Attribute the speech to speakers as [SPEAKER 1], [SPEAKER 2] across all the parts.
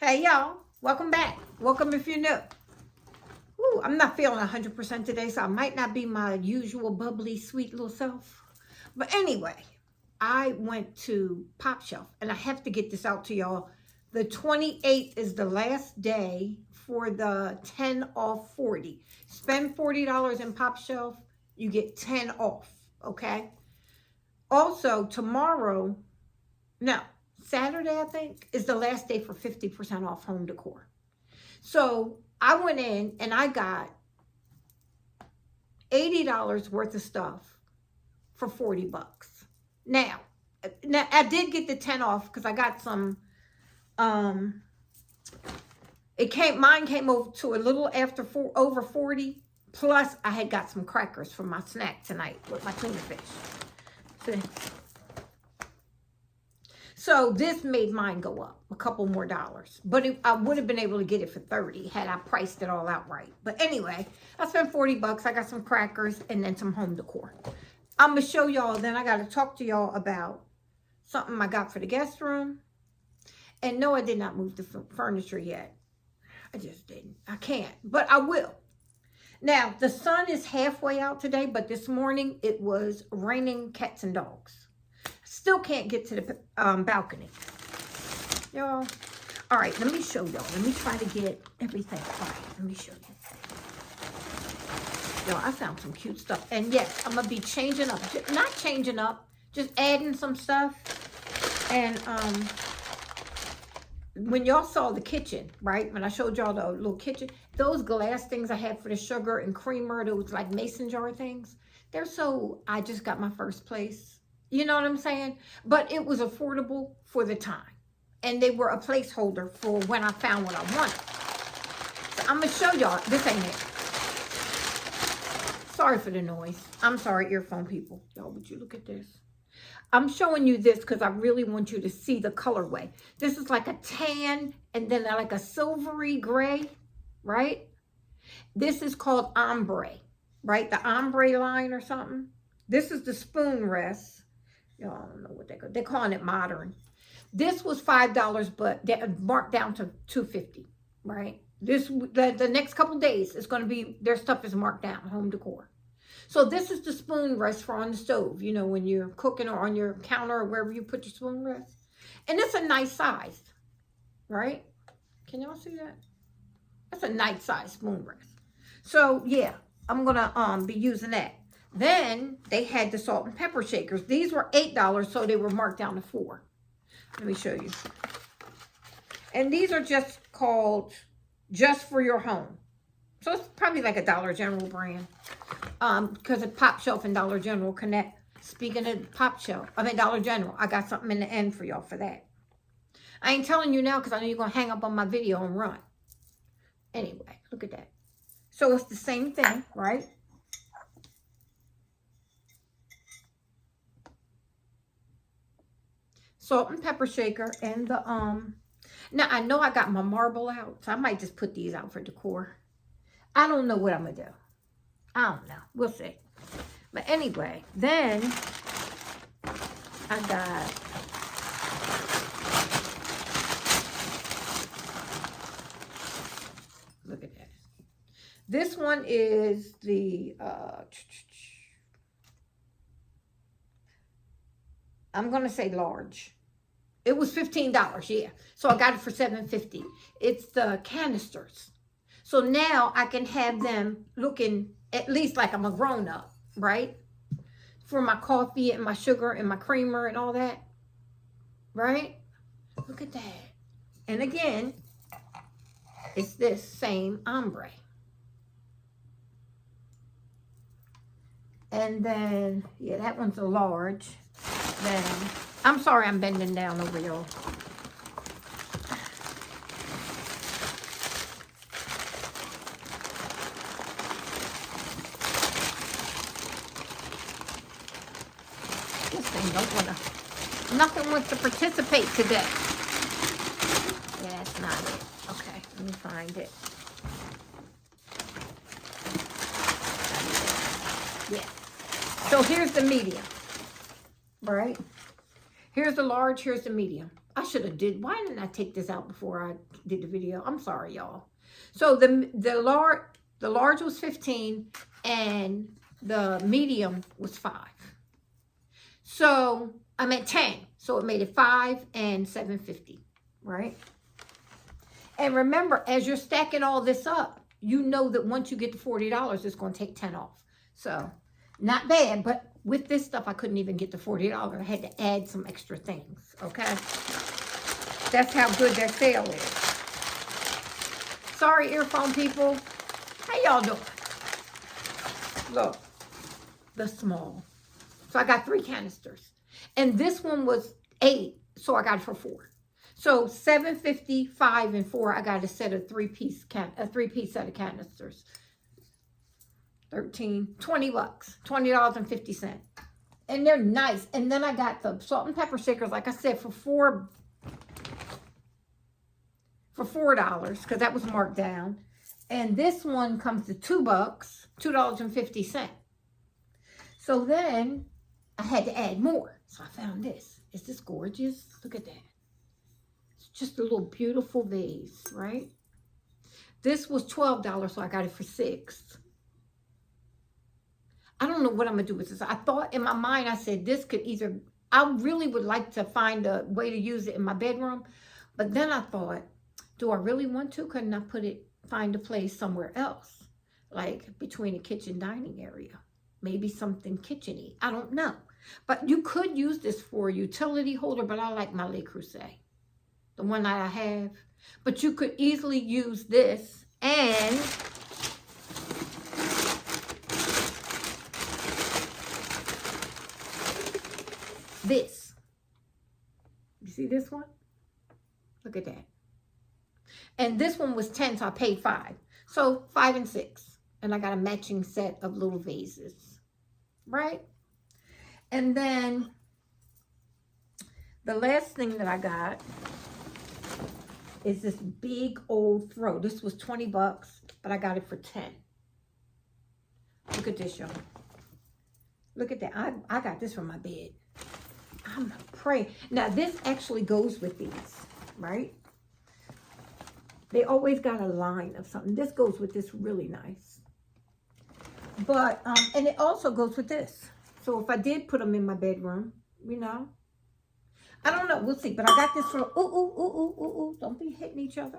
[SPEAKER 1] Hey y'all, welcome back. Welcome if you're new. Ooh, I'm not feeling 100% today, so I might not be my usual bubbly, sweet little self. But anyway, I went to Pop Shelf, and I have to get this out to y'all. The 28th is the last day for the 10 off 40. Spend $40 in Pop Shelf, you get 10 off, okay? Also, tomorrow, no, Saturday, I think, is the last day for 50% off home decor. So I went in and I got $80 worth of stuff for 40 bucks. Now I did get the 10 off because I got some, mine came over to a little after over 40. Plus I had got some crackers for my snack tonight with my tuna fish. See? So this made mine go up a couple more dollars. But I would have been able to get it for 30 had I priced it all out right. But anyway, I spent 40 bucks. I got some crackers and then some home decor. I'm going to show y'all. Then I got to talk to y'all about something I got for the guest room. And no, I did not move the furniture yet. I just didn't. I can't. But I will. Now, the sun is halfway out today. But this morning, it was raining cats and dogs. Still can't get to the balcony. Y'all. All right, let me show y'all. Let me try to get everything quiet. Let me show you. Y'all, I found some cute stuff. And yes, I'm going to be changing up. Not changing up. Just adding some stuff. And when y'all saw the kitchen, right? When I showed y'all the little kitchen. Those glass things I had for the sugar and creamer. Those like mason jar things. They're so... I just got my first place. You know what I'm saying? But it was affordable for the time. And they were a placeholder for when I found what I wanted. So I'm going to show y'all. This ain't it. Sorry for the noise. I'm sorry, earphone people. Y'all, would you look at this? I'm showing you this because I really want you to see the colorway. This is like a tan and then like a silvery gray, right? This is called ombre, right? The ombre line or something. This is the spoon rest. Y'all don't know what they're calling it modern. This was $5, but they marked down to $2.50, right? The next couple days is going to be, their stuff is marked down, home decor. So this is the spoon rest for on the stove, you know, when you're cooking or on your counter or wherever you put your spoon rest. And it's a nice size, right? Can y'all see that? That's a nice size spoon rest. So yeah, I'm going to be using that. Then they had the salt and pepper shakers. These were $8, so they were marked down to $4. Let me show you. And these are just called Just for Your Home. So it's probably like a Dollar General brand. Because of Pop Shelf and Dollar General connect. Speaking of Dollar General, I got something in the end for y'all for that. I ain't telling you now because I know you're going to hang up on my video and run. Anyway, look at that. So it's the same thing, right? Salt and pepper shaker and the now I know I got my marble out, so I might just put these out for decor. I don't know what I'm gonna do. I don't know. We'll see. But anyway, then I got look at that. This one is the I'm gonna say large. It was $15, yeah. So I got it for $7.50. It's the canisters. So now I can have them looking at least like I'm a grown-up, right? For my coffee and my sugar and my creamer and all that, right? Look at that. And again, it's this same ombre. And then, yeah, that one's a large. Then, I'm sorry I'm bending down over y'all. This thing don't want to, nothing wants to participate today. Yeah, that's not it. Okay, let me find it. Yeah. So here's the medium. Right? Here's the large, here's the medium. I should have did. Why didn't I take this out before I did the video? I'm sorry, y'all. So the large was 15 and the medium was 5. So I'm at 10. So it made it 5 and $7.50, right? And remember, as you're stacking all this up, you know that once you get to $40, it's going to take 10 off. So not bad, but with this stuff, I couldn't even get to $40. I had to add some extra things, okay? That's how good that sale is. Sorry, earphone people. How y'all doing? Look, the small. So I got 3 canisters. And this one was 8, so I got it for 4. So $7.50, 5, and 4. I got a set of 3-piece set of canisters. 13, 20 bucks, $20.50. And they're nice. And then I got the salt and pepper shakers, like I said, for $4, because that was marked down. And this one comes to $2, $2.50. So then I had to add more. So I found this. Is this gorgeous? Look at that. It's just a little beautiful vase, right? This was $12, so I got it for $6. I don't know what I'm going to do with this. I thought in my mind, I said this could either, I really would like to find a way to use it in my bedroom. But then I thought, do I really want to? Couldn't I find a place somewhere else? Like between the kitchen dining area. Maybe something kitchen-y. I don't know. But you could use this for a utility holder, but I like my Le Creuset. The one that I have. But you could easily use this and this. You see this one? Look at that. And this one was 10, so I paid 5. So 5 and 6. And I got a matching set of little vases. Right? And then the last thing that I got is this big old throw. This was 20 bucks, but I got it for 10. Look at this, y'all. Look at that. I got this from my bed. I'm praying. Now, this actually goes with these, right? They always got a line of something. This goes with this really nice. But, and it also goes with this. So if I did put them in my bedroom, you know, I don't know. We'll see. But I got this from, don't be hitting each other.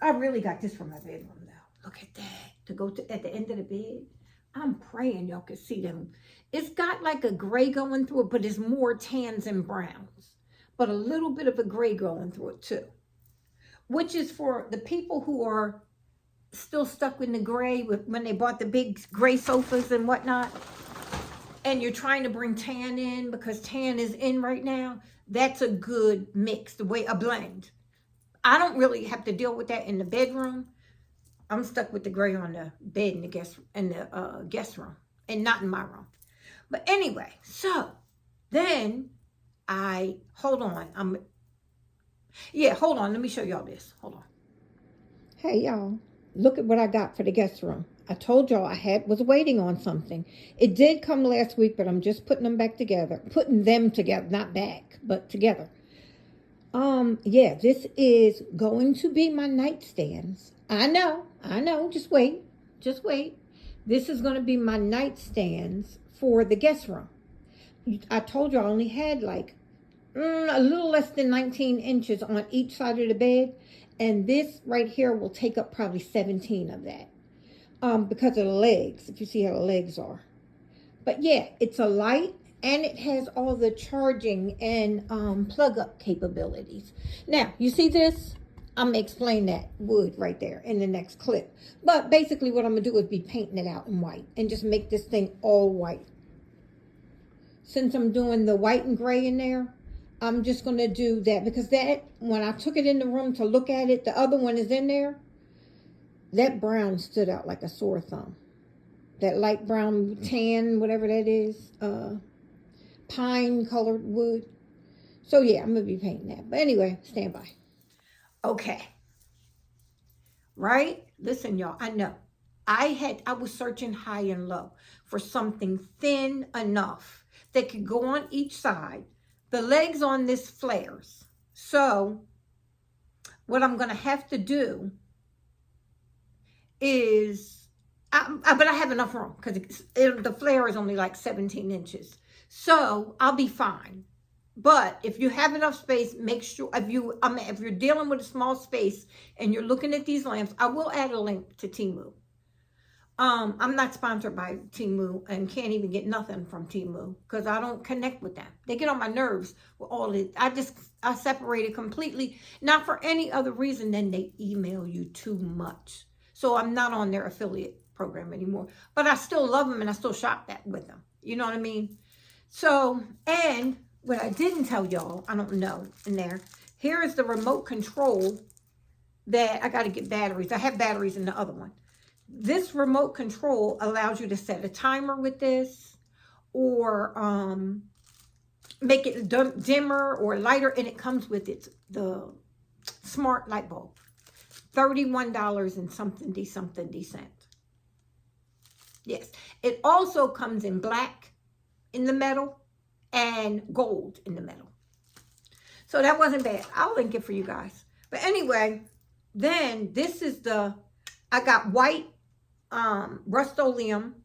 [SPEAKER 1] I really got this from my bedroom, though. Look at that. To go to at the end of the bed. I'm praying y'all can see them. It's got like a gray going through it, but it's more tans and browns. But a little bit of a gray going through it, too. Which is for the people who are still stuck in the gray when they bought the big gray sofas and whatnot. And you're trying to bring tan in because tan is in right now. That's a good mix, a blend. I don't really have to deal with that in the bedroom. I'm stuck with the gray on the bed in the guest room and not in my room. But anyway, so then hold on. Let me show y'all this. Hold on. Hey, y'all. Look at what I got for the guest room. I told y'all I was waiting on something. It did come last week, but I'm just putting them back together. Putting them together, not back, but together. Yeah, this is going to be my nightstands. I know, just wait. This is going to be my nightstands for the guest room. I told you I only had like a little less than 19 inches on each side of the bed. And this right here will take up probably 17 of that. Because of the legs, if you see how the legs are. But yeah, it's a light and it has all the charging and plug up capabilities. Now, you see this? I'm going to explain that wood right there in the next clip. But basically what I'm going to do is be painting it out in white and just make this thing all white. Since I'm doing the white and gray in there, I'm just going to do that because when I took it in the room to look at it, the other one is in there. That brown stood out like a sore thumb. That light brown tan, whatever that is, pine colored wood. So yeah, I'm going to be painting that. But anyway, stand by. Okay. Right? Listen, y'all, I know. I was searching high and low for something thin enough that could go on each side. The legs on this flares. So what I'm going to have to do is, but I have enough room because the flare is only like 17 inches. So I'll be fine. But if you have enough space, make sure if you're dealing with a small space and you're looking at these lamps, I will add a link to Temu. I'm not sponsored by Temu and can't even get nothing from Temu because I don't connect with them. They get on my nerves with all this. I separated completely, not for any other reason than they email you too much. So I'm not on their affiliate program anymore. But I still love them and I still shop with them. You know what I mean? So, and what I didn't tell y'all, I don't know in there, here is the remote control that I got to get batteries. I have batteries in the other one. This remote control allows you to set a timer with this or make it dimmer or lighter, and it comes with the smart light bulb. $31 and something cent. Yes. It also comes in black in the metal and gold in the middle. So that wasn't bad. I'll link it for you guys. But anyway, then this is I got white Rust-Oleum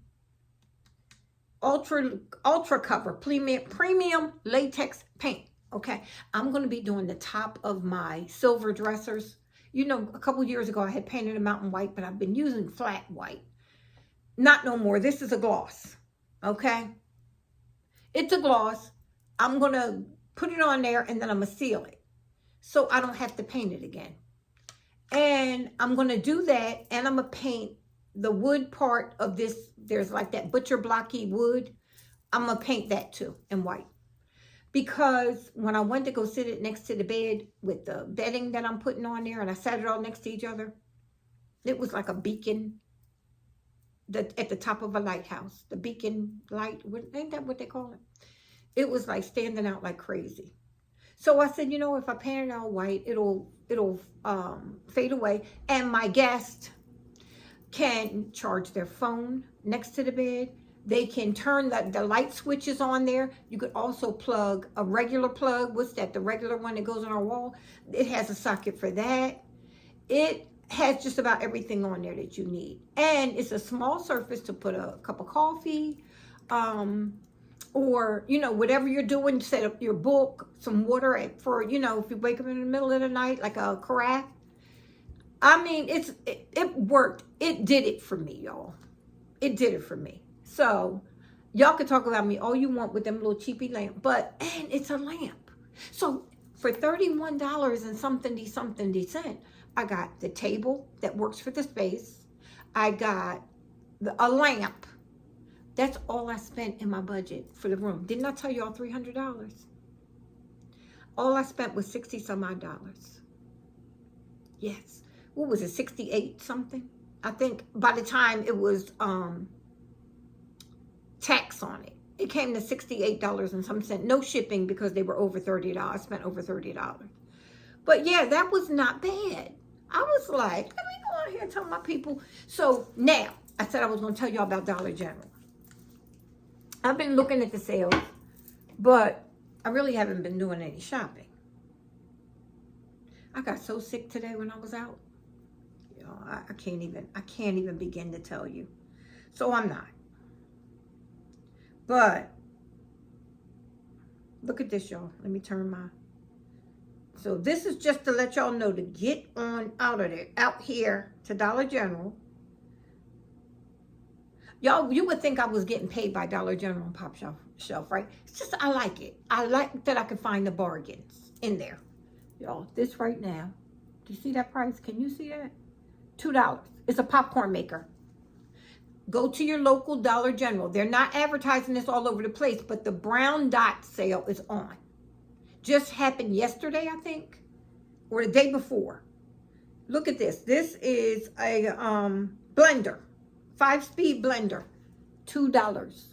[SPEAKER 1] ultra cover premium latex paint. Okay, I'm going to be doing the top of my silver dressers. You know, a couple years ago I had painted them out in white, but I've been using flat white. Not no more. This is a gloss. Okay, it's a gloss. I'm going to put it on there and then I'm going to seal it so I don't have to paint it again. And I'm going to do that, and I'm going to paint the wood part of this. There's like that butcher blocky wood. I'm going to paint that too in white. Because when I went to go sit it next to the bed with the bedding that I'm putting on there, and I sat it all next to each other, it was like a beacon at the top of a lighthouse. The beacon light, ain't that what they call it? It was like standing out like crazy. So I said, you know, if I paint it all white, it'll fade away. And my guest can charge their phone next to the bed. They can turn the light switches on there. You could also plug a regular plug. What's that? The regular one that goes on our wall. It has a socket for that. It has just about everything on there that you need. And it's a small surface to put a cup of coffee, or, you know, whatever you're doing, set up your book, some water for, you know, if you wake up in the middle of the night, like a carafe. I mean, it worked. It did it for me, y'all. It did it for me. So y'all can talk about me all you want with them little cheapy lamp, and it's a lamp. So for $31 and something cent, I got the table that works for the space. I got a lamp. That's all I spent in my budget for the room. Didn't I tell y'all $300? All I spent was 60 some odd dollars. Yes. What was it, 68 something? I think by the time it was tax on it, it came to $68 and some cent. No shipping because they were over $30. I spent over $30. But yeah, that was not bad. I was like, let me go on here and tell my people. So now, I said I was going to tell y'all about Dollar General. I've been looking at the sales, but I really haven't been doing any shopping. I got so sick today when I was out. You know, I can't even begin to tell you. So I'm not. But look at this, y'all. Let me turn my. So this is just to let y'all know to get on out here to Dollar General. Y'all, you would think I was getting paid by Dollar General and Pop Shelf, right? It's just, I like it. I like that I can find the bargains in there. Y'all, this right now, do you see that price? Can you see that? $2. It's a popcorn maker. Go to your local Dollar General. They're not advertising this all over the place, but the brown dot sale is on. Just happened yesterday, I think, or the day before. Look at this. This is a blender. 5-speed blender, $2.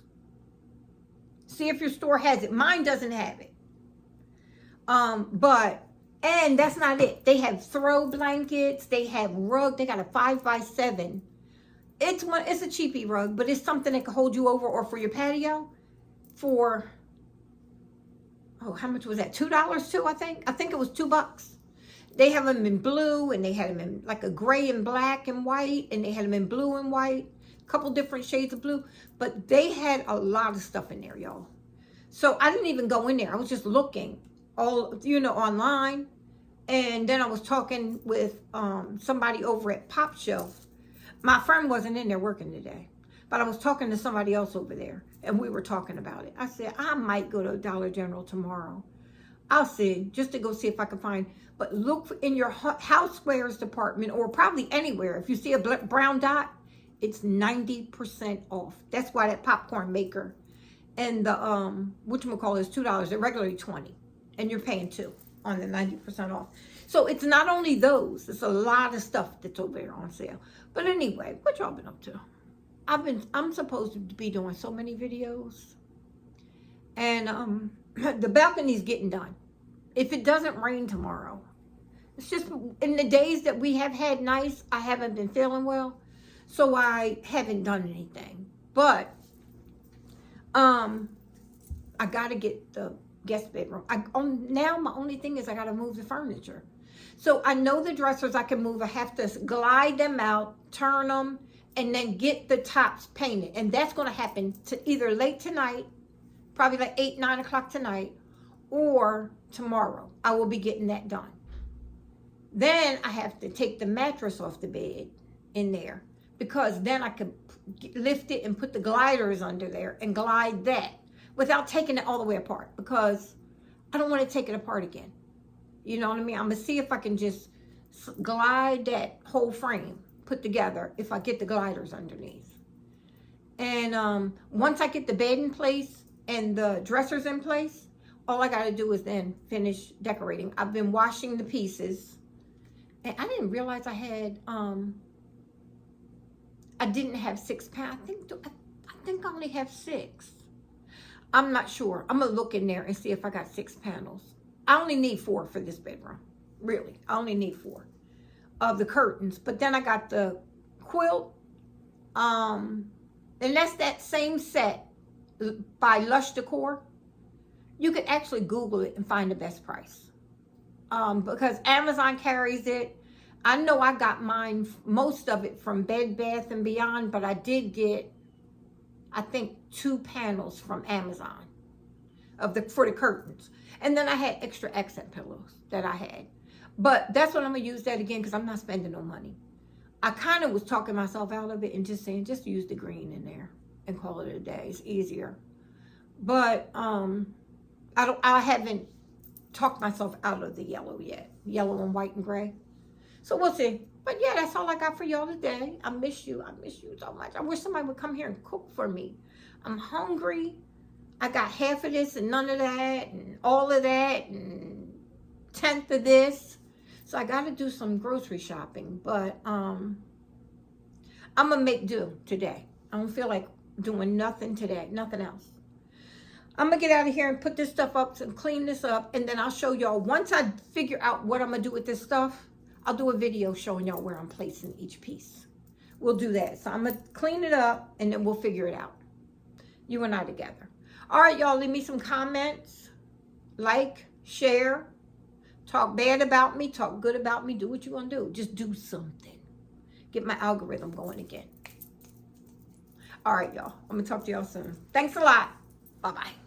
[SPEAKER 1] See if your store has it. Mine doesn't have it. And that's not it. They have throw blankets. They have rug. They got a 5x7. It's a cheapy rug, but it's something that can hold you over or for your patio for oh, how much was that? $2 too, I think. I think it was $2. They have them in blue, and they had them in like a gray and black and white, and they had them in blue and white, a couple different shades of blue. But they had a lot of stuff in there, y'all. So I didn't even go in there. I was just looking all, you know, online. And then I was talking with somebody over at Pop Shelf. My friend wasn't in there working today, but I was talking to somebody else over there, and we were talking about it. I said, I might go to Dollar General tomorrow. I'll see, just to go see if I can find, but look in your housewares department, or probably anywhere. If you see a brown dot, it's 90% off. That's why that popcorn maker and the, whatchamacallit is $2. They're regularly $20, and you're paying $2 on the 90% off. So it's not only those, it's a lot of stuff that's over there on sale. But anyway, what y'all been up to? I'm supposed to be doing so many videos. And the balcony's getting done. If it doesn't rain tomorrow, it's just in the days that we have had nice, I haven't been feeling well, so I haven't done anything. But I gotta get the guest bedroom. Now my only thing is I gotta move the furniture. So I know the dressers I can move. I have to glide them out, turn them, and then get the tops painted. And that's gonna happen to either late tonight, probably like 8, 9 o'clock tonight, or tomorrow. I will be getting that done. Then I have to take the mattress off the bed in there, because then I can lift it and put the gliders under there and glide that without taking it all the way apart, because I don't want to take it apart again. You know what I mean? I'm going to see if I can just glide that whole frame put together if I get the gliders underneath. And once I get the bed in place and the dressers in place, all I got to do is then finish decorating. I've been washing the pieces, and I didn't realize I had, I didn't have 6 pounds. I think I only have 6. I'm not sure. I'm going to look in there and see if I got 6 panels. I only need 4 for this bedroom. Really, I only need 4 of the curtains. But then I got the quilt, and that's that same set by Lush Decor. You could actually Google it and find the best price, because Amazon carries it. I know I got mine, most of it, from Bed Bath & Beyond, but I did get, I think, 2 panels from Amazon for the curtains. And then I had extra accent pillows that I had. But that's what I'm going to use that again, because I'm not spending no money. I kind of was talking myself out of it and just saying, just use the green in there and call it a day. It's easier. But I haven't talked myself out of the yellow yet. Yellow and white and gray. So we'll see. But yeah, that's all I got for y'all today. I miss you. I miss you so much. I wish somebody would come here and cook for me. I'm hungry. I got half of this and none of that and all of that and 1/10 of this. So I got to do some grocery shopping. But I'm going to make do today. I don't feel like doing nothing today. Nothing else. I'm going to get out of here and put this stuff up and clean this up. And then I'll show y'all. Once I figure out what I'm going to do with this stuff, I'll do a video showing y'all where I'm placing each piece. We'll do that. So I'm going to clean it up and then we'll figure it out. You and I together. All right, y'all, leave me some comments. Like, share. Talk bad about me. Talk good about me. Do what you're going to do. Just do something. Get my algorithm going again. All right, y'all. I'm going to talk to y'all soon. Thanks a lot. Bye-bye.